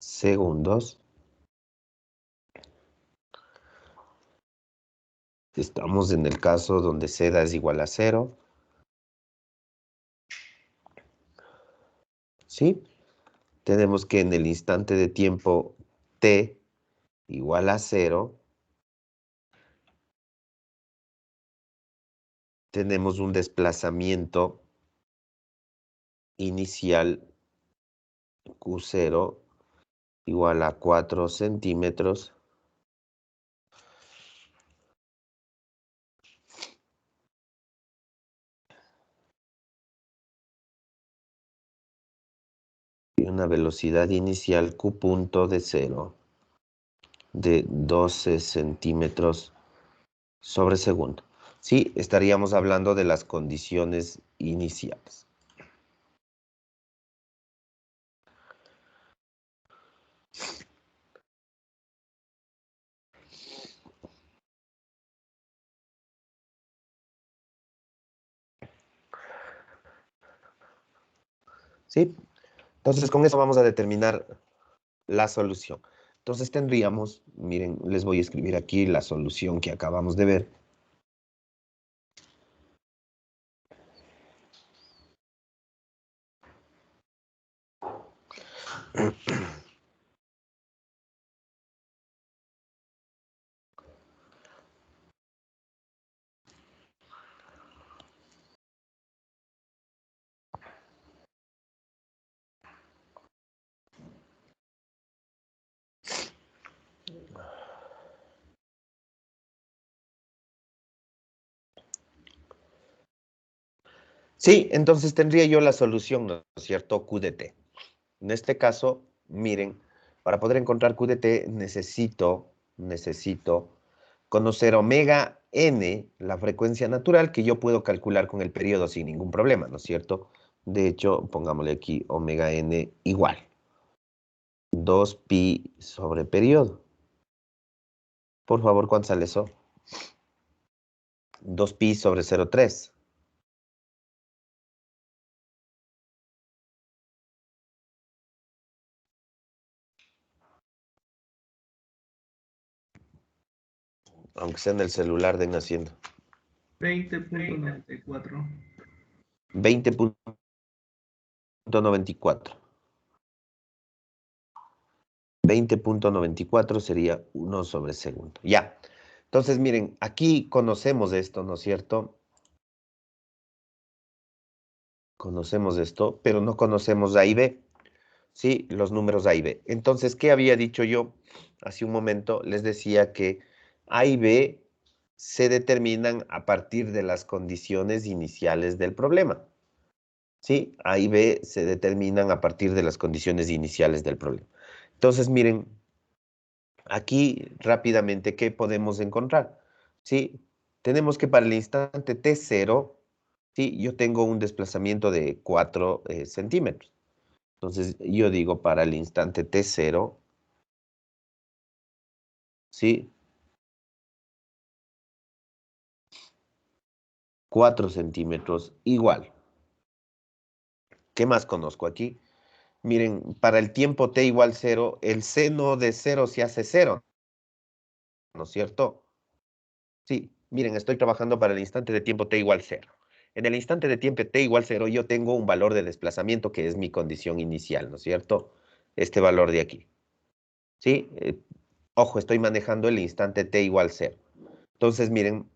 segundos. Estamos en el caso donde z es igual a 0. ¿Sí? Tenemos que en el instante de tiempo t igual a 0, tenemos un desplazamiento inicial Q0 igual a 4 centímetros y una velocidad inicial Q punto de 0 de 12 centímetros sobre segundo. Sí, estaríamos hablando de las condiciones iniciales. ¿Sí? Entonces, con eso vamos a determinar la solución. Entonces tendríamos, miren, les voy a escribir aquí la solución que acabamos de ver. Sí, entonces tendría yo la solución, ¿no es cierto? Q de t. En este caso, miren, para poder encontrar Q de t necesito conocer omega n, la frecuencia natural, que yo puedo calcular con el periodo sin ningún problema, ¿no es cierto? De hecho, pongámosle aquí omega n igual 2pi sobre periodo. Por favor, ¿cuánto sale eso? 2pi sobre 0,3. Aunque sea en el celular, den haciendo. 20.94. 20.94. 20.94 sería 1 sobre segundo. Ya. Entonces, miren, aquí conocemos esto, ¿no es cierto? Conocemos esto, pero no conocemos A y B. Sí, los números A y B. Entonces, ¿qué había dicho yo hace un momento? Les decía que A y B se determinan a partir de las condiciones iniciales del problema. Sí, A y B se determinan a partir de las condiciones iniciales del problema. Entonces, miren, aquí rápidamente, ¿qué podemos encontrar? Sí, tenemos que para el instante t0, sí, yo tengo un desplazamiento de 4 centímetros. Entonces, yo digo para el instante t0, sí, 4 centímetros igual. ¿Qué más conozco aquí? Miren, para el tiempo t igual 0, el seno de 0 se hace 0, ¿no es cierto? Sí, miren, estoy trabajando para el instante de tiempo t igual 0. En el instante de tiempo t igual 0, yo tengo un valor de desplazamiento que es mi condición inicial, ¿no es cierto? Este valor de aquí. ¿Sí? Ojo, estoy manejando el instante t igual 0. Entonces, miren,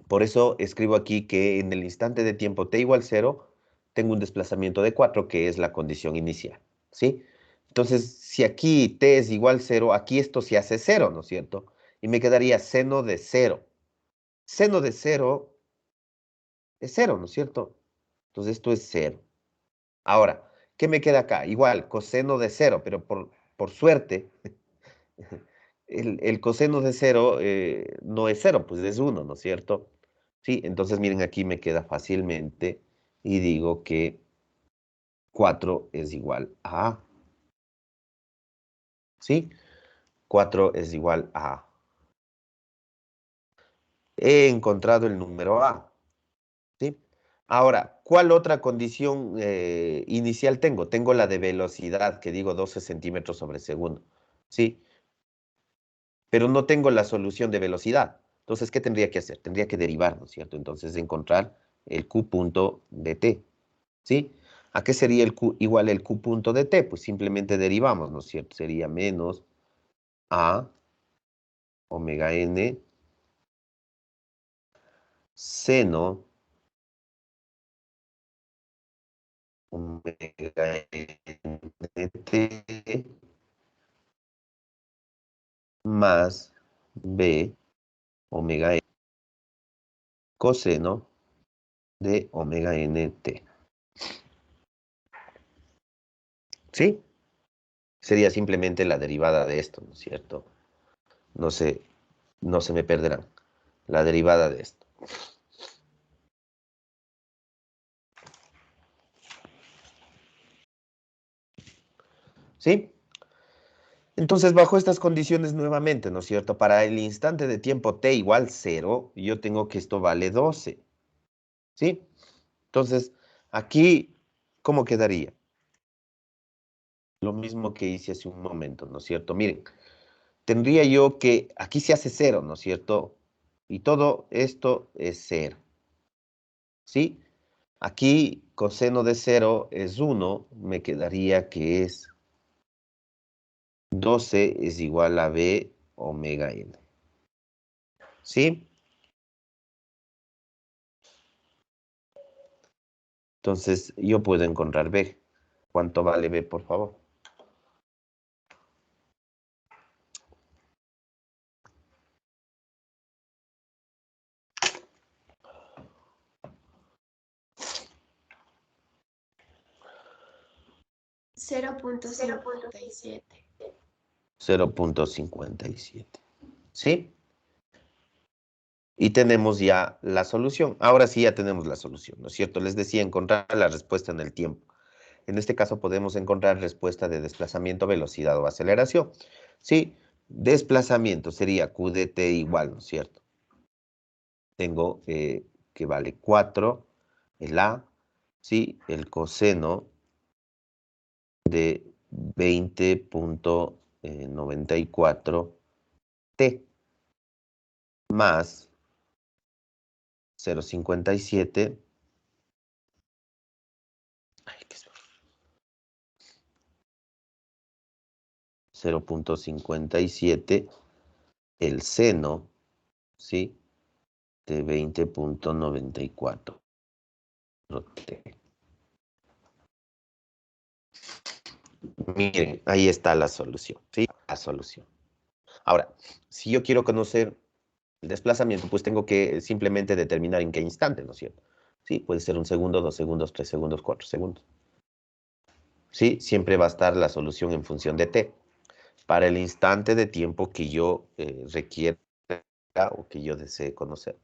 por eso escribo aquí que en el instante de tiempo t igual 0, tengo un desplazamiento de 4, que es la condición inicial. ¿Sí? Entonces, si aquí t es igual 0, aquí esto se hace 0, ¿no es cierto? Y me quedaría seno de 0. Seno de 0 es 0, ¿no es cierto? Entonces esto es 0. Ahora, ¿qué me queda acá? Igual, coseno de 0, pero por suerte, el coseno de 0 no es 0, pues es 1, ¿no es cierto? Sí, entonces miren, aquí me queda fácilmente y digo que 4 es igual a A. ¿Sí? 4 es igual a A. He encontrado el número A. ¿Sí? Ahora, ¿cuál otra condición inicial tengo? Tengo la de velocidad, que digo 12 centímetros sobre segundo. ¿Sí? Pero no tengo la solución de velocidad. Entonces, ¿qué tendría que hacer? Tendría que derivar, ¿no es cierto? Entonces, encontrar el Q punto de T. ¿Sí? ¿A qué sería el Q igual el Q punto de T? Pues simplemente derivamos, ¿no es cierto? Sería menos A omega n seno omega n t más B omega n coseno de omega nt. ¿Sí? Sería simplemente la derivada de esto, ¿no es cierto? No se, no se me perderán. La derivada de esto. ¿Sí? Entonces, bajo estas condiciones nuevamente, ¿no es cierto? Para el instante de tiempo t igual 0, yo tengo que esto vale 12. ¿Sí? Entonces, aquí, ¿cómo quedaría? Lo mismo que hice hace un momento, ¿no es cierto? Miren, tendría yo que, aquí se hace 0, ¿no es cierto? Y todo esto es 0. ¿Sí? Aquí coseno de 0 es 1, me quedaría que es 12 es igual a b omega n. ¿Sí? Entonces, yo puedo encontrar b. ¿Cuánto vale b, por favor? Cero punto cincuenta y siete. 0.57. ¿Sí? Y tenemos ya la solución. Ahora sí ya tenemos la solución, ¿no es cierto? Les decía encontrar la respuesta en el tiempo. En este caso podemos encontrar respuesta de desplazamiento, velocidad o aceleración. Sí, desplazamiento sería Q de t igual, ¿no es cierto? Tengo que vale 4, el A, sí, el coseno de 20.94 t más 0.57, ay, ¿qué es? 0.57 el seno, ¿sí? De 20.94 t. Miren, ahí está la solución, ¿sí? La solución. Ahora, si yo quiero conocer el desplazamiento, pues tengo que simplemente determinar en qué instante, ¿no es cierto? Sí, puede ser 1 segundo, 2 segundos, 3 segundos, 4 segundos. Sí, siempre va a estar la solución en función de t. Para el instante de tiempo que yo requiera o que yo desee conocer.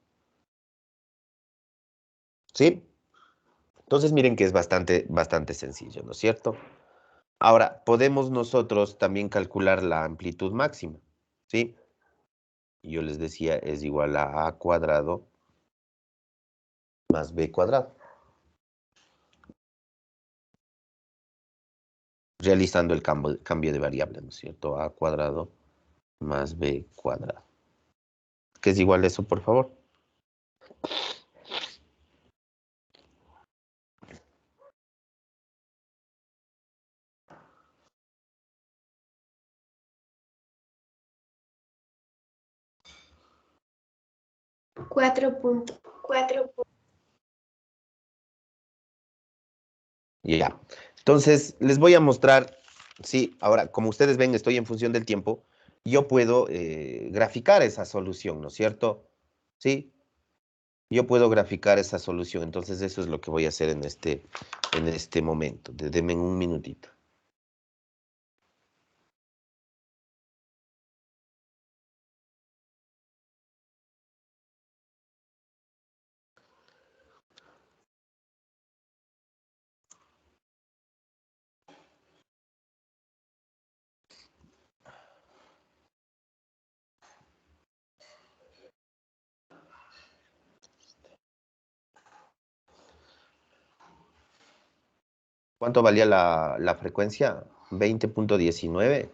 ¿Sí? Entonces miren que es bastante sencillo, ¿no es cierto? Ahora, podemos nosotros también calcular la amplitud máxima, ¿sí? Yo les decía, es igual a cuadrado más b cuadrado. Realizando el cambio de variable, ¿no es cierto? A cuadrado más b cuadrado. ¿Qué es igual a eso, por favor? Cuatro punto. Ya. Entonces, les voy a mostrar, sí, ahora, como ustedes ven, estoy en función del tiempo, yo puedo graficar esa solución, ¿no es cierto? Sí, yo puedo graficar esa solución, entonces eso es lo que voy a hacer en este momento. Denme un minutito. ¿Cuánto valía la frecuencia? 20.19.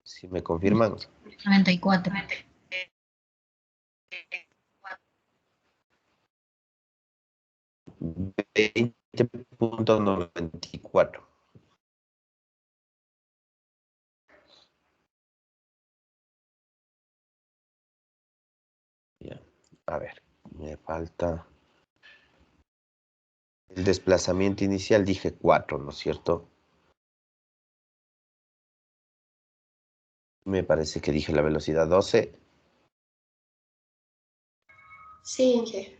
Si me confirman. 94. 20.94. Ya, a ver, me falta el desplazamiento inicial, dije 4, ¿no es cierto? Me parece que dije la velocidad 12. Sí, Inge.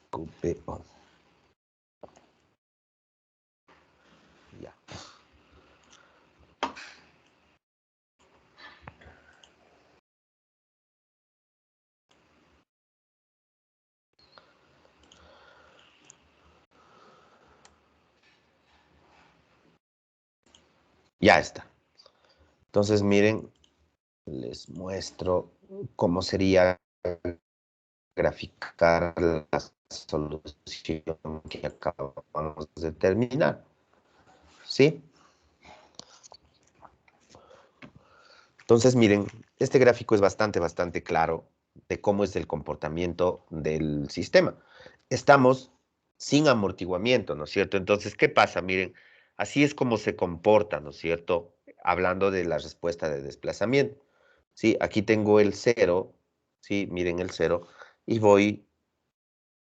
QPO. Ya. Ya está. Entonces, miren, les muestro cómo sería graficar la solución que acabamos de terminar. ¿Sí? Entonces, miren, este gráfico es bastante claro de cómo es el comportamiento del sistema. Estamos sin amortiguamiento, ¿no es cierto? Entonces, ¿qué pasa? Miren, así es como se comporta, ¿no es cierto? Hablando de la respuesta de desplazamiento. Sí, aquí tengo el 0, sí, miren el 0, y voy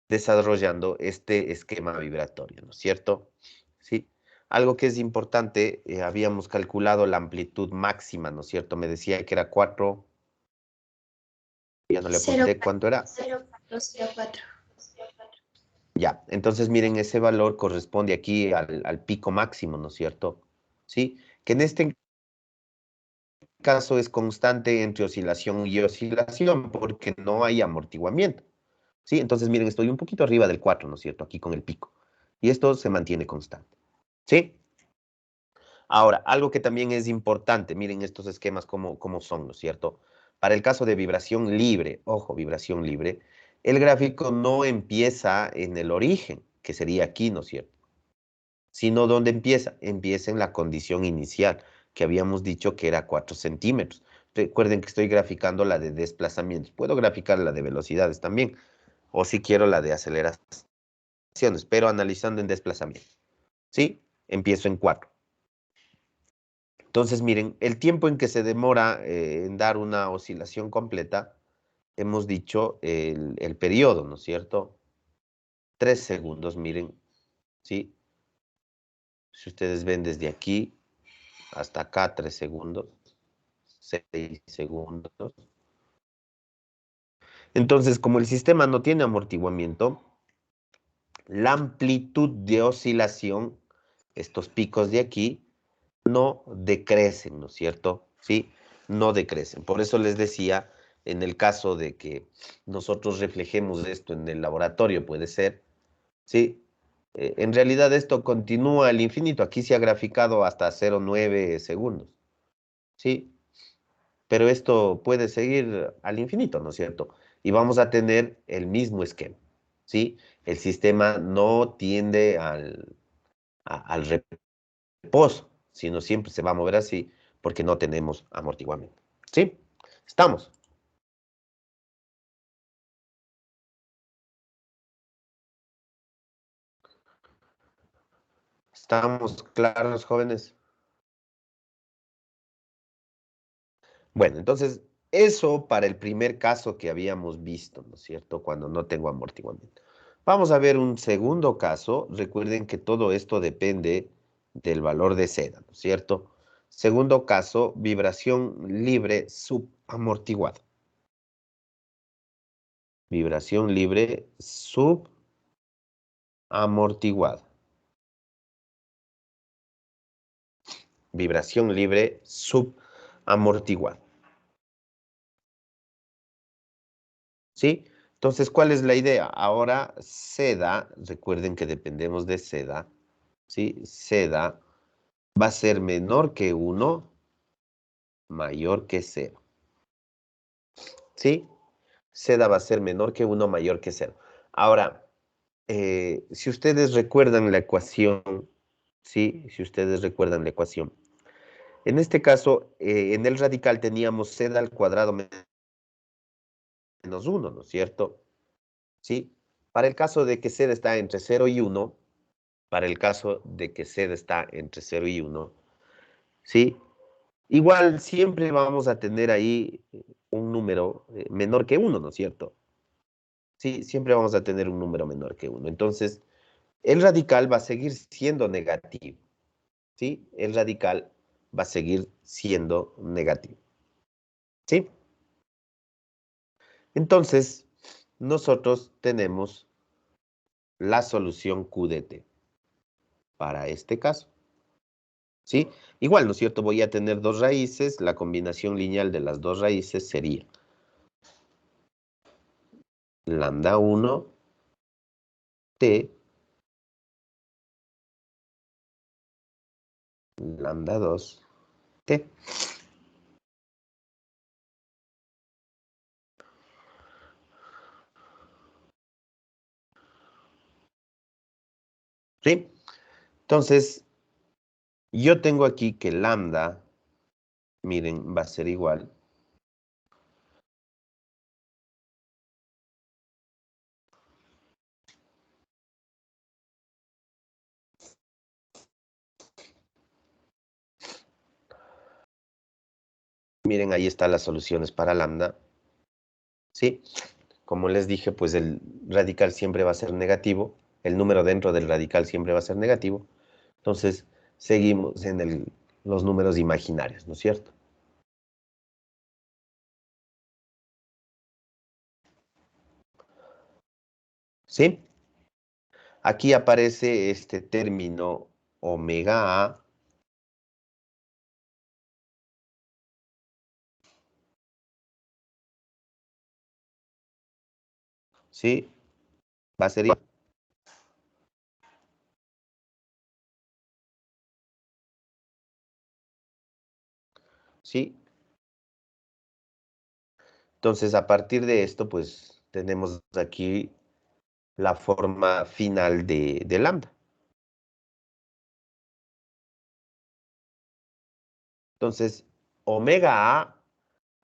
desarrollando este esquema vibratorio, ¿no es cierto? Sí. Algo que es importante, habíamos calculado la amplitud máxima, ¿no es cierto? Me decía que era 4, ya no le apunté cuánto era. 0.04. Ya, entonces miren, ese valor corresponde aquí al pico máximo, ¿no es cierto? Sí, que en este caso es constante entre oscilación y oscilación porque no hay amortiguamiento. Sí, entonces miren, estoy un poquito arriba del 4, ¿no es cierto? Aquí con el pico. Y esto se mantiene constante. ¿Sí? Ahora, algo que también es importante, miren estos esquemas cómo son, ¿no es cierto? Para el caso de vibración libre, ojo, vibración libre, el gráfico no empieza en el origen, que sería aquí, ¿no es cierto? Sino ¿dónde empieza? Empieza en la condición inicial, que habíamos dicho que era 4 centímetros. Recuerden que estoy graficando la de desplazamientos. Puedo graficar la de velocidades también, o si quiero la de aceleraciones, pero analizando en desplazamiento. ¿Sí? Empiezo en 4. Entonces, miren, el tiempo en que se demora en dar una oscilación completa, hemos dicho el periodo, ¿no es cierto? 3 segundos, miren, ¿sí? Si ustedes ven desde aquí hasta acá, 3 segundos, 6 segundos. Entonces, como el sistema no tiene amortiguamiento, la amplitud de oscilación, estos picos de aquí, no decrecen, ¿no es cierto? ¿Sí? No decrecen. Por eso les decía, en el caso de que nosotros reflejemos esto en el laboratorio, puede ser, ¿sí? En realidad esto continúa al infinito. Aquí se ha graficado hasta 0,9 segundos, ¿sí? Pero esto puede seguir al infinito, ¿no es cierto? Y vamos a tener el mismo esquema, ¿sí? El sistema no tiende al reposo, sino siempre se va a mover así porque no tenemos amortiguamiento. ¿Sí? ¿Estamos? ¿Estamos claros, jóvenes? Bueno, entonces, eso para el primer caso que habíamos visto, ¿no es cierto? Cuando no tengo amortiguamiento. Vamos a ver un segundo caso. Recuerden que todo esto depende del valor de seda, ¿no es cierto? Segundo caso, vibración libre subamortiguada. Vibración libre subamortiguada. Vibración libre subamortiguada. ¿Sí? Entonces, ¿cuál es la idea? Ahora, seda, recuerden que dependemos de seda, ¿sí? Seda va a ser menor que 1, mayor que 0. ¿Sí? Z va a ser menor que 1, mayor que 0. Ahora, si ustedes recuerdan la ecuación, ¿sí? Si ustedes recuerdan la ecuación. En este caso, en el radical teníamos Z al cuadrado menos 1, ¿no es cierto? ¿Sí? Para el caso de que Z está entre 0 y 1, para el caso de que Z está entre 0 y 1, ¿sí? Igual siempre vamos a tener ahí un número menor que 1, ¿no es cierto? Sí, siempre vamos a tener un número menor que 1. Entonces, el radical va a seguir siendo negativo, ¿sí? El radical va a seguir siendo negativo, ¿sí? Entonces, nosotros tenemos la solución Q de t para este caso, ¿sí? Igual, ¿no es cierto? Voy a tener dos raíces, la combinación lineal de las dos raíces sería lambda 1 t lambda 2 t. ¿Sí? Entonces, yo tengo aquí que lambda, miren, va a ser igual. Miren, ahí están las soluciones para lambda. ¿Sí? Como les dije, pues el radical siempre va a ser negativo. El número dentro del radical siempre va a ser negativo. Entonces, seguimos en los números imaginarios, ¿no es cierto? ¿Sí? Aquí aparece este término omega A. ¿Sí? Va a ser igual. ¿Sí? Entonces, a partir de esto, pues tenemos aquí la forma final de lambda. Entonces, omega A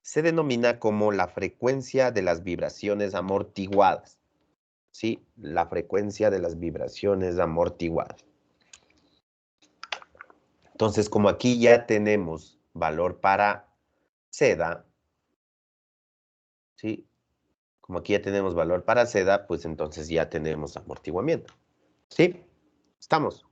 se denomina como la frecuencia de las vibraciones amortiguadas. ¿Sí? La frecuencia de las vibraciones amortiguadas. Entonces, como aquí ya tenemos valor para seda, ¿sí? Como aquí ya tenemos valor para seda, pues entonces ya tenemos amortiguamiento. ¿Sí? ¿Estamos?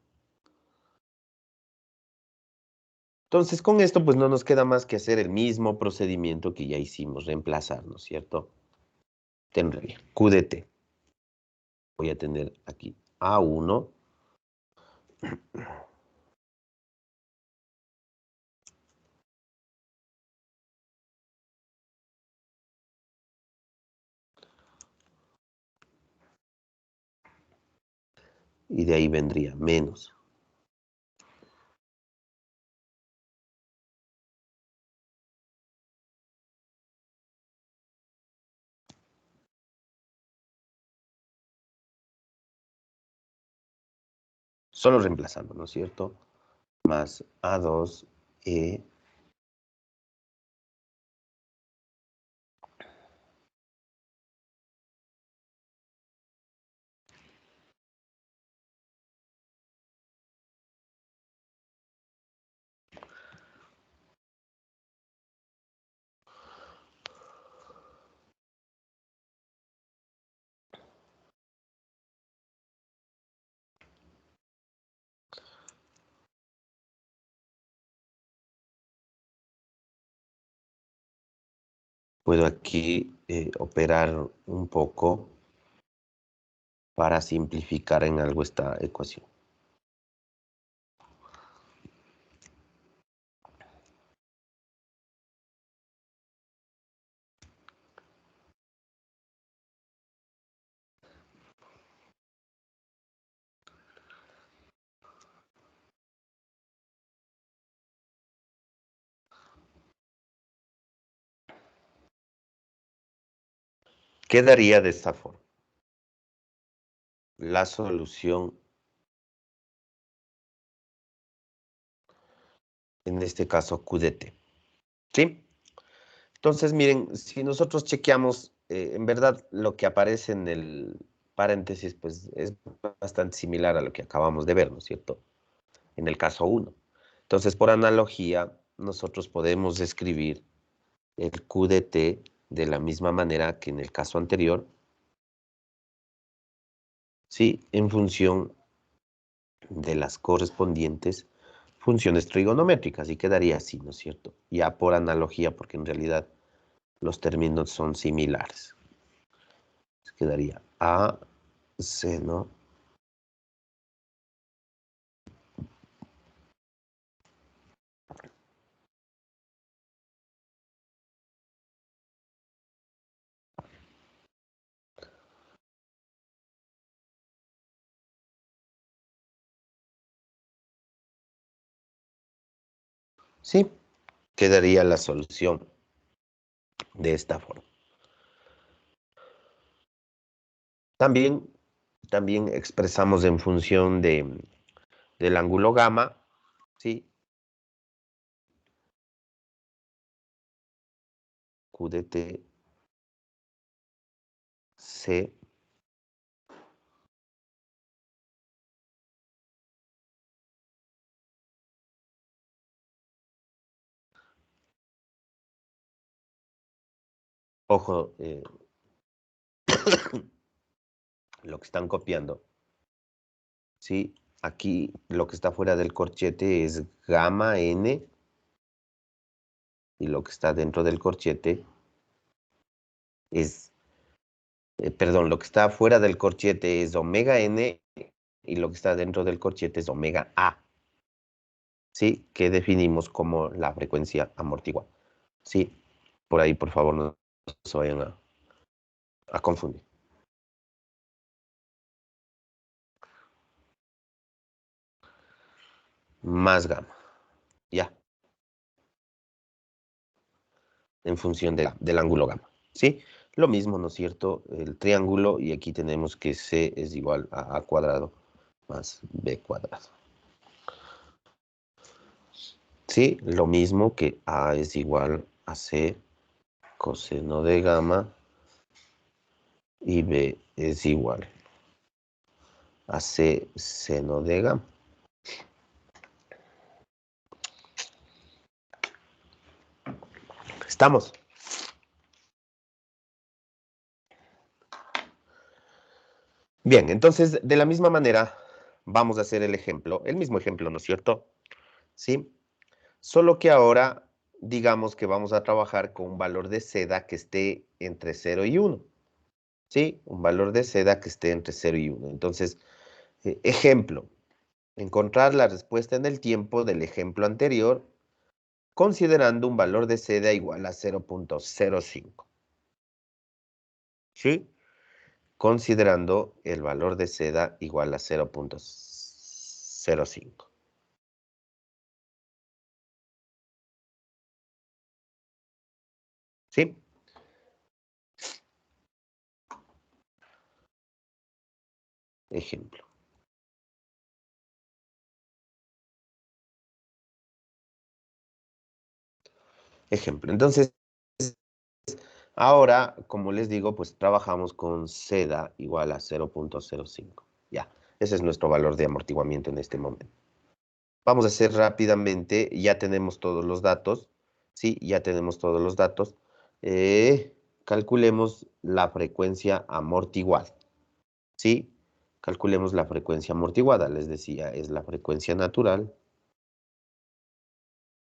Entonces, con esto, pues no nos queda más que hacer el mismo procedimiento que ya hicimos, reemplazar, ¿no es cierto? Tendría Q de t. Voy a tener aquí A1. Y de ahí vendría menos. Solo reemplazando, ¿no es cierto? Más A2E. Puedo aquí operar un poco para simplificar en algo esta ecuación. Quedaría de esta forma. La solución, en este caso, Q de T. ¿Sí? Entonces, miren, si nosotros chequeamos, en verdad, lo que aparece en el paréntesis, pues es bastante similar a lo que acabamos de ver, ¿no es cierto? En el caso 1. Entonces, por analogía, nosotros podemos escribir el Q de T de la misma manera que en el caso anterior, ¿sí? En función de las correspondientes funciones trigonométricas, y quedaría así, ¿no es cierto? Ya por analogía, porque en realidad los términos son similares. Quedaría A seno ¿sí? Quedaría la solución de esta forma. También expresamos en función del ángulo gamma, ¿sí? Q de T, C, ojo, lo que están copiando, ¿sí? Aquí lo que está fuera del corchete es gamma n, y lo que está dentro del corchete es, perdón, lo que está fuera del corchete es omega n, y lo que está dentro del corchete es omega a, ¿sí? Que definimos como la frecuencia amortiguada, ¿sí? Por ahí, por favor, no se vayan a confundir. Más gamma, ya, en función del ángulo gamma, ¿sí? Lo mismo, ¿no es cierto? El triángulo, y aquí tenemos que C es igual a A cuadrado más B cuadrado. Sí, lo mismo que A es igual a C coseno de gamma y B es igual a C seno de gamma. ¿Estamos? Bien, entonces, de la misma manera, vamos a hacer el mismo ejemplo, ¿no es cierto? Sí, solo que ahora, digamos que vamos a trabajar con un valor de seda que esté entre 0 y 1. ¿Sí? Un valor de seda que esté entre 0 y 1. Entonces, ejemplo, encontrar la respuesta en el tiempo del ejemplo anterior considerando un valor de seda igual a 0.05. ¿Sí? Considerando el valor de seda igual a 0.05. ¿Sí? Ejemplo. Ejemplo. Entonces, ahora, como les digo, pues trabajamos con seda igual a 0.05. Ya, ese es nuestro valor de amortiguamiento en este momento. Vamos a hacer rápidamente, ya tenemos todos los datos, ¿sí? Ya tenemos todos los datos. Calculemos la frecuencia amortiguada, ¿sí? Calculemos la frecuencia amortiguada, les decía, es la frecuencia natural.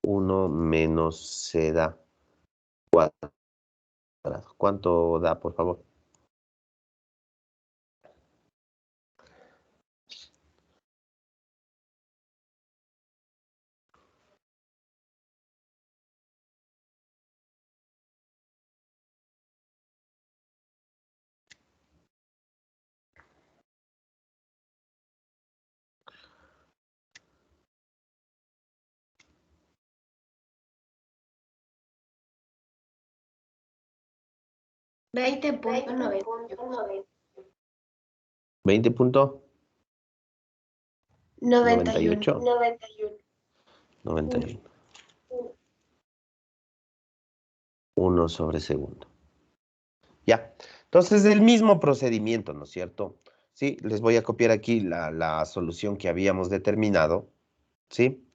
1 menos seda cuadrado. ¿Cuánto da, por favor? 20.91. 20.98. 91. 1 sobre segundo. Ya. Entonces, el mismo procedimiento, ¿no es cierto? Sí, les voy a copiar aquí la solución que habíamos determinado. ¿Sí?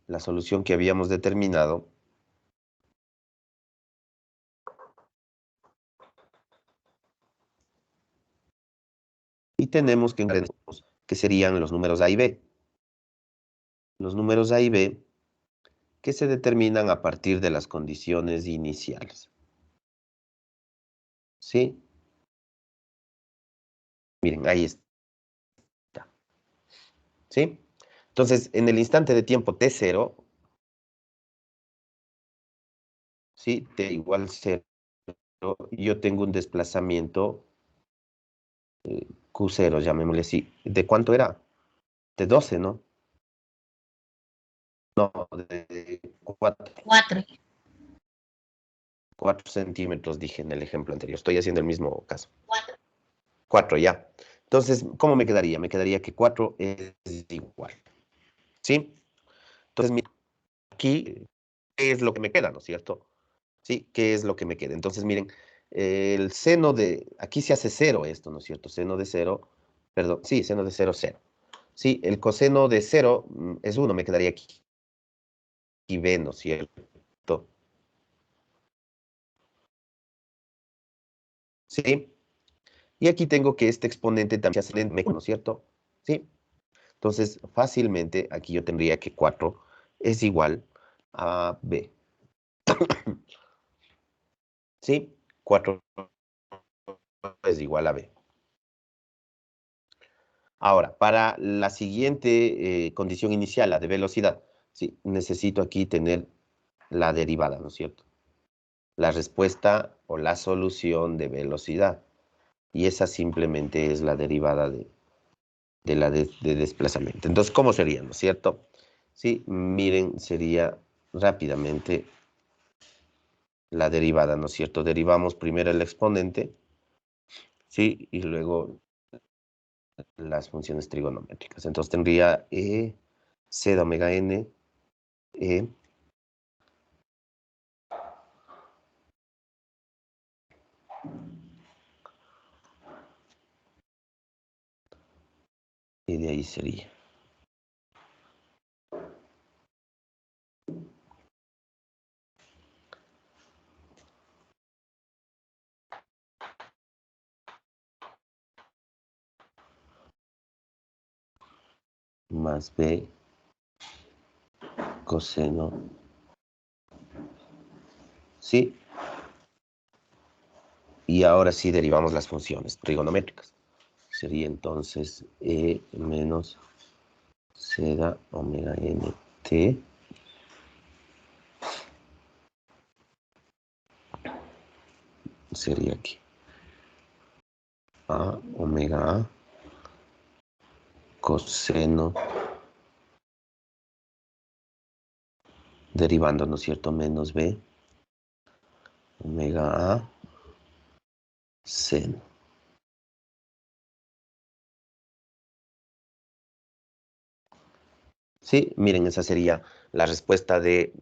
La solución que habíamos determinado. Y tenemos que serían los números A y B. Los números A y B que se determinan a partir de las condiciones iniciales. ¿Sí? Miren, ahí está. ¿Sí? Entonces, en el instante de tiempo t0, ¿sí? T igual 0, yo tengo un desplazamiento Q0, llamémosle así. ¿De cuánto era? De 12, ¿no? No, de 4. 4. 4 centímetros, dije en el ejemplo anterior. Estoy haciendo el mismo caso. 4. 4 ya. Entonces, ¿cómo me quedaría? Me quedaría que 4 es igual. ¿Sí? Entonces, aquí, ¿qué es lo que me queda, no es cierto? ¿Sí? ¿Qué es lo que me queda? Entonces, miren, el seno de, aquí se hace 0 esto, ¿no es cierto? Seno de 0, perdón, sí, seno de 0, 0. Sí, el coseno de 0 es 1, me quedaría aquí. Y B, ¿no es cierto? ¿Sí? Y aquí tengo que este exponente también se hace en ¿no es cierto? ¿Sí? Entonces, fácilmente, aquí yo tendría que 4 es igual a B. ¿Sí? 4 es igual a B. Ahora, para la siguiente condición inicial, la de velocidad, sí, necesito aquí tener la derivada, ¿no es cierto? La respuesta o la solución de velocidad. Y esa simplemente es la derivada de la de desplazamiento. Entonces, ¿cómo sería, no es cierto? Sí, miren, sería rápidamente la derivada, ¿no es cierto? Derivamos primero el exponente, ¿sí? Y luego las funciones trigonométricas. Entonces tendría C de omega n, E, y de ahí sería. Más B coseno, ¿sí? Y ahora sí derivamos las funciones trigonométricas. Sería entonces E menos C da omega n t sería aquí. A omega A coseno derivando, ¿no es cierto? Menos B omega A seno. Sí, miren, esa sería la respuesta de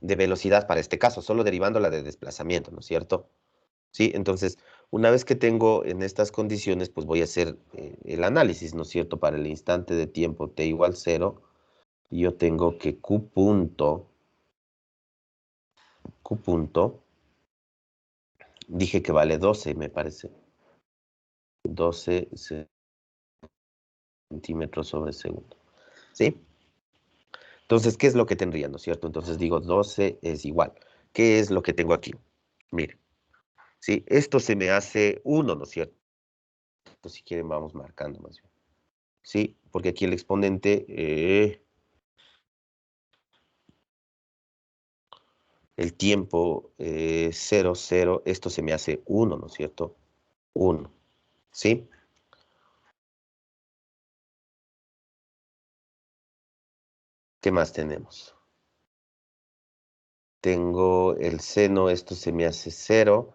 velocidad para este caso, solo derivando la de desplazamiento, ¿no es cierto? Sí, entonces, una vez que tengo en estas condiciones, pues voy a hacer el análisis, ¿no es cierto? Para el instante de tiempo t igual 0, yo tengo que Q punto, dije que vale 12, me parece. 12 centímetros sobre segundo. ¿Sí? Entonces, ¿qué es lo que tendría, no es cierto? Entonces digo, 12 es igual. ¿Qué es lo que tengo aquí? Miren, ¿sí? Esto se me hace 1, ¿no es cierto? Pues si quieren vamos marcando más bien. ¿Sí? Porque aquí el exponente, el tiempo 0, 0, esto se me hace 1, ¿no es cierto? 1, ¿sí? ¿Qué más tenemos? Tengo el seno, esto se me hace 0.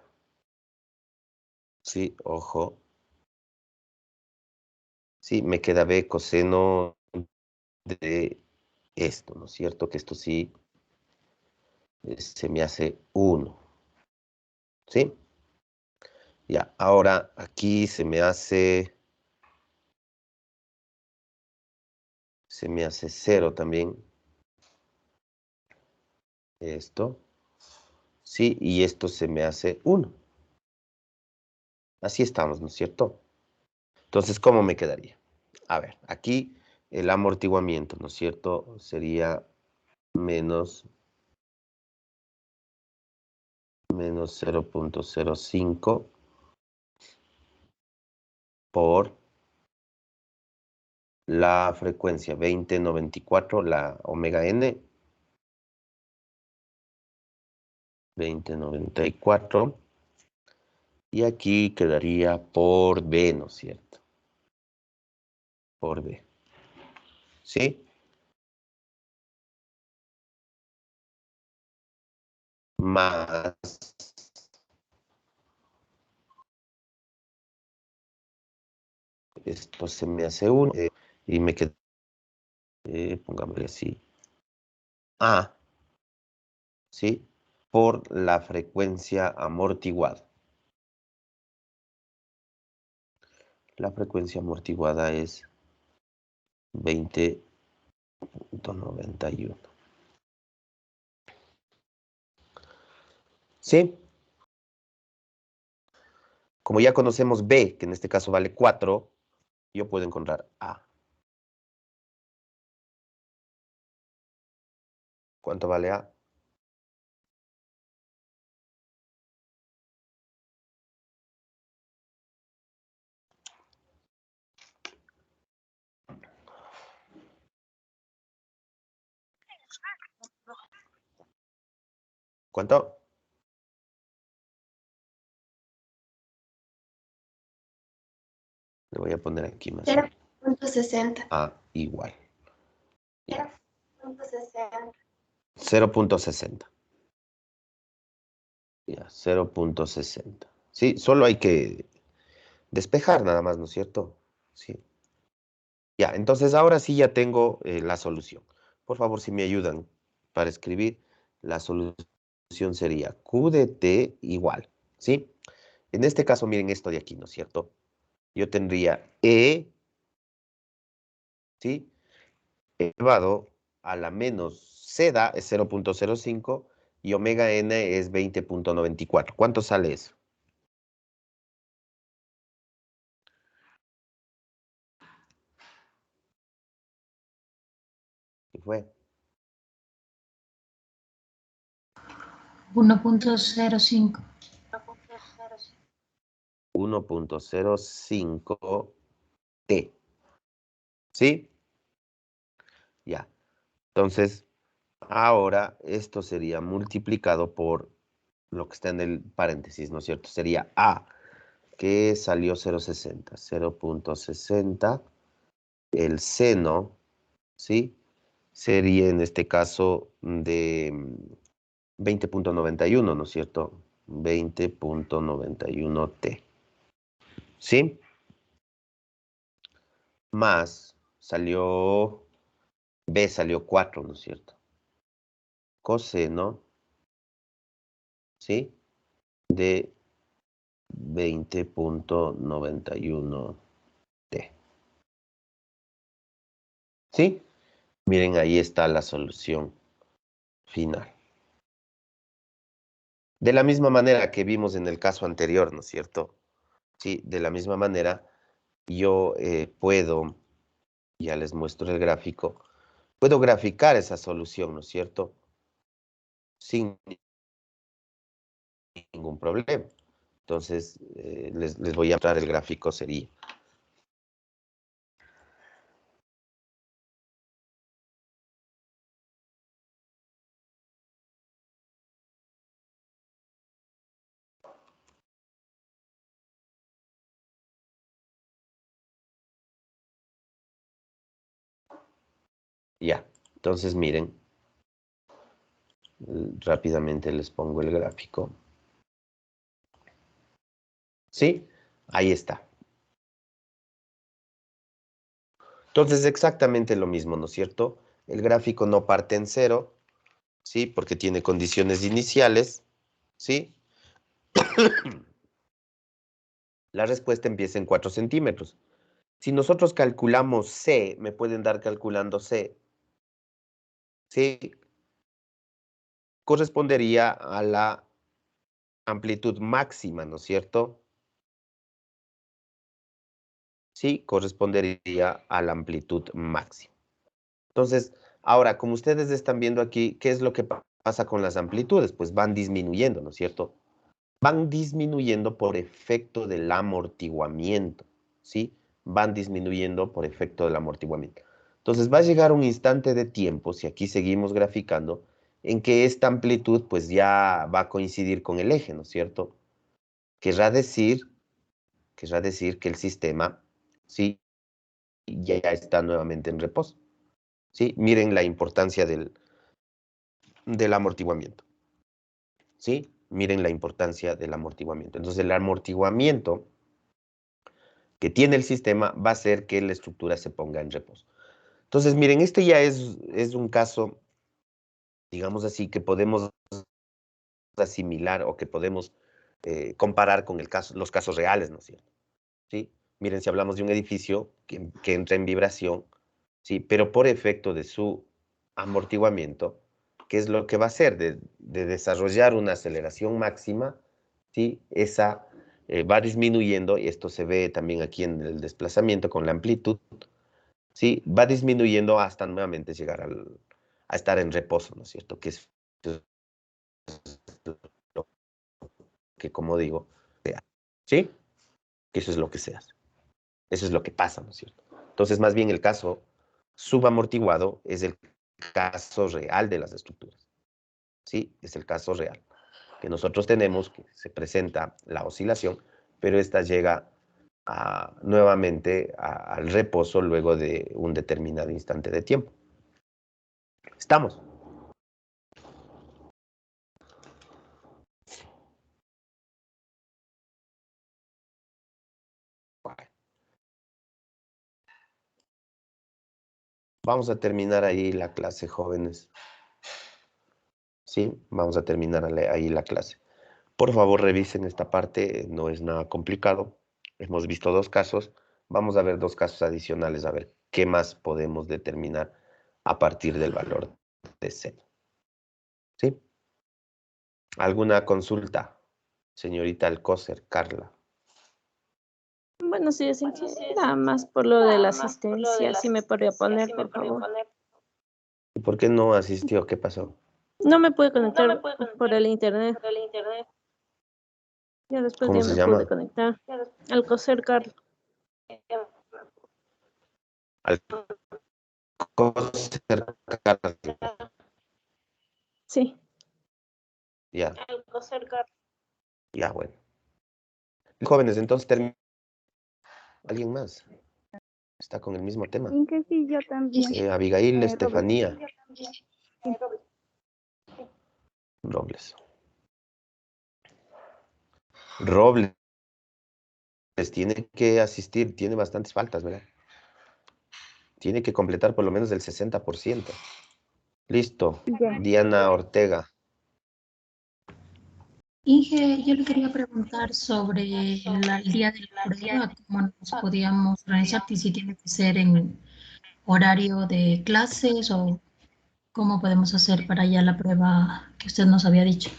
Sí, ojo. Sí, me queda B coseno de esto, ¿no es cierto? Que esto sí se me hace 1. ¿Sí? Ya, ahora aquí se me hace 0 también. Esto. Sí, y esto se me hace 1. Así estamos, ¿no es cierto? Entonces, ¿cómo me quedaría? A ver, aquí el amortiguamiento, ¿no es cierto? Sería menos 0.05 por la frecuencia 2094, la omega n, 2094, y aquí quedaría por B, ¿no es cierto? Por B. ¿Sí? Más esto se me hace 1 y me queda, pongámosle así, A, ¿sí? Por la frecuencia amortiguada. La frecuencia amortiguada es 20.91. ¿Sí? Como ya conocemos B, que en este caso vale 4, yo puedo encontrar A. ¿Cuánto vale A? ¿Cuánto? Le voy a poner aquí más. 0.60. A igual. 0.60. 0.60. Ya, 0.60. Sí, solo hay que despejar nada más, ¿no es cierto? Sí. Ya, entonces ahora sí ya tengo la solución. Por favor, si me ayudan para escribir, la solución sería Q de T igual, ¿sí? En este caso, miren esto de aquí, ¿no es cierto? Yo tendría E, ¿sí? Elevado a la menos seda es 0.05 y omega n es 20.94. ¿Cuánto sale eso? ¿Qué fue? 1.05. 1.05 T. ¿Sí? Ya. Entonces, ahora esto sería multiplicado por lo que está en el paréntesis, ¿no es cierto? Sería A, que salió 0.60. 0.60. El seno, ¿sí? Sería en este caso de 20.91, ¿no es cierto? 20.91 T. ¿Sí? Más salió, B salió 4, ¿no es cierto? Coseno, ¿sí? De 20.91 T. ¿Sí? Miren, ahí está la solución final. De la misma manera que vimos en el caso anterior, ¿no es cierto? Sí, de la misma manera, yo puedo, ya les muestro el gráfico, puedo graficar esa solución, ¿no es cierto? Sin ningún problema. Entonces, les voy a mostrar el gráfico, sería. Ya, entonces miren, rápidamente les pongo el gráfico. ¿Sí? Ahí está. Entonces, exactamente lo mismo, ¿no es cierto? El gráfico no parte en cero, ¿sí? Porque tiene condiciones iniciales, ¿sí? La respuesta empieza en 4 centímetros. Si nosotros calculamos C, me pueden dar calculando C, ¿sí? Correspondería a la amplitud máxima, ¿no es cierto? Sí, correspondería a la amplitud máxima. Entonces, ahora, como ustedes están viendo aquí, ¿qué es lo que pasa con las amplitudes? Pues van disminuyendo, ¿no es cierto? Van disminuyendo por efecto del amortiguamiento, ¿sí? Van disminuyendo por efecto del amortiguamiento. Entonces va a llegar un instante de tiempo, si aquí seguimos graficando, en que esta amplitud pues ya va a coincidir con el eje, ¿no es cierto? Querrá decir, querrá decir que el sistema, ¿sí? Ya está nuevamente en reposo, ¿sí? Miren la importancia del amortiguamiento, ¿sí? Miren la importancia del amortiguamiento. Entonces el amortiguamiento que tiene el sistema va a hacer que la estructura se ponga en reposo. Entonces, miren, este ya es un caso, digamos así, que podemos asimilar o que podemos comparar con los casos reales, ¿no es cierto? ¿Sí? Miren, si hablamos de un edificio que entra en vibración, ¿sí? Pero por efecto de su amortiguamiento, ¿qué es lo que va a hacer? De desarrollar una aceleración máxima, ¿sí? Esa va disminuyendo, y esto se ve también aquí en el desplazamiento con la amplitud, ¿sí? Va disminuyendo hasta nuevamente llegar a estar en reposo, ¿no es cierto? Que es lo que, como digo, ¿sí? Que eso es lo que se hace. Eso es lo que pasa, ¿no es cierto? Entonces, más bien el caso subamortiguado es el caso real de las estructuras, ¿sí? Es el caso real que nosotros tenemos, que se presenta la oscilación, pero esta llega nuevamente al reposo luego de un determinado instante de tiempo. ¿Estamos? Vamos a terminar ahí la clase, jóvenes. Sí, vamos a terminar ahí la clase. Por favor, revisen esta parte, no es nada complicado. Hemos visto 2 casos, vamos a ver 2 casos adicionales, a ver qué más podemos determinar a partir del valor de seno. ¿Sí? ¿Alguna consulta, señorita Alcócer, Carla? Bueno, sí, es nada más por lo de la asistencia, sí me podría poner, por favor. ¿Y por qué no asistió? ¿Qué pasó? No me pude conectar por el internet. Ya después ¿Cómo ya se me pude llama? conectar. Alcocer Carlos. Alcócer, Carla. Sí. Ya, ya, bueno. Jóvenes, entonces ¿alguien más? Está con el mismo tema. En que sí, yo también. Abigail, Robles. Estefanía, Sí. Robles. Robles tiene que asistir, tiene bastantes faltas, ¿verdad? Tiene que completar por lo menos el 60%. Listo. Ya. Diana Ortega. Inge, yo le quería preguntar sobre el día de la prueba, cómo nos podíamos organizar, y si tiene que ser en horario de clases o cómo podemos hacer para ya la prueba que usted nos había dicho.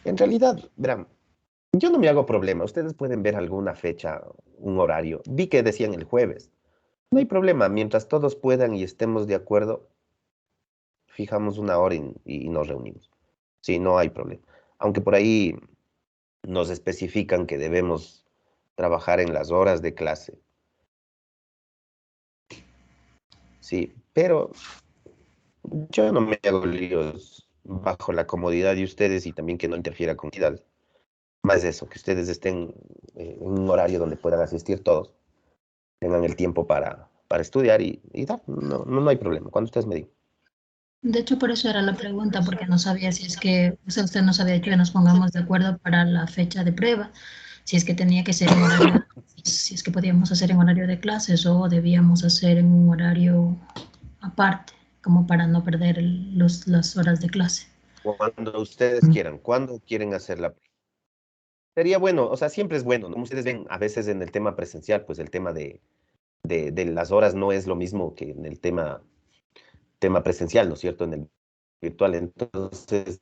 En realidad, verán, yo no me hago problema. Ustedes pueden ver alguna fecha, un horario. Vi que decían el jueves. No hay problema. Mientras todos puedan y estemos de acuerdo, fijamos una hora y nos reunimos. Sí, no hay problema. Aunque por ahí nos especifican que debemos trabajar en las horas de clase. Sí, pero yo no me hago líos bajo la comodidad de ustedes y también que no interfiera con actividades. Más eso, que ustedes estén en un horario donde puedan asistir todos, tengan el tiempo para estudiar y dar. No, no, no hay problema, cuando ustedes me digan. De hecho, por eso era la pregunta, porque no sabía si es que, o sea, usted nos había dicho que nos pongamos de acuerdo para la fecha de prueba, si es que tenía que ser en horario, si es que podíamos hacer en horario de clases o debíamos hacer en un horario aparte, como para no perder las horas de clase. Cuando ustedes quieran, cuando quieren hacer la prueba. Sería bueno, o sea, siempre es bueno, ¿no? Como ustedes ven, a veces en el tema presencial, pues el tema de las horas no es lo mismo que en el tema presencial, ¿no es cierto? En el virtual. Entonces,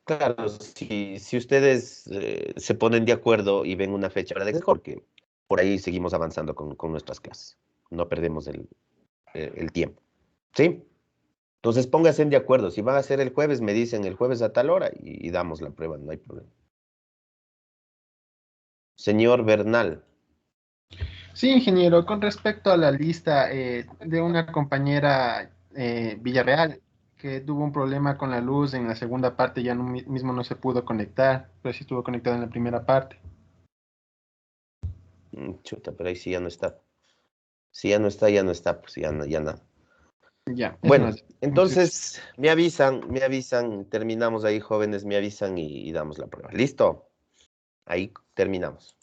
claro, si ustedes se ponen de acuerdo y ven una fecha, ¿verdad? Es mejor que por ahí seguimos avanzando con nuestras clases. No perdemos el tiempo. ¿Sí? Entonces pónganse de acuerdo. Si van a hacer el jueves, me dicen el jueves a tal hora y damos la prueba, no hay problema. Señor Bernal. Sí, ingeniero, con respecto a la lista de una compañera Villarreal que tuvo un problema con la luz en la segunda parte, ya mismo no se pudo conectar, pero sí estuvo conectada en la primera parte. Chuta, pero ahí sí ya no está. Si ya no está, ya no está, pues ya no, ya nada. Ya, eso Bueno, no es. entonces me avisan, terminamos ahí, jóvenes, me avisan y damos la prueba. ¿Listo? Ahí terminamos.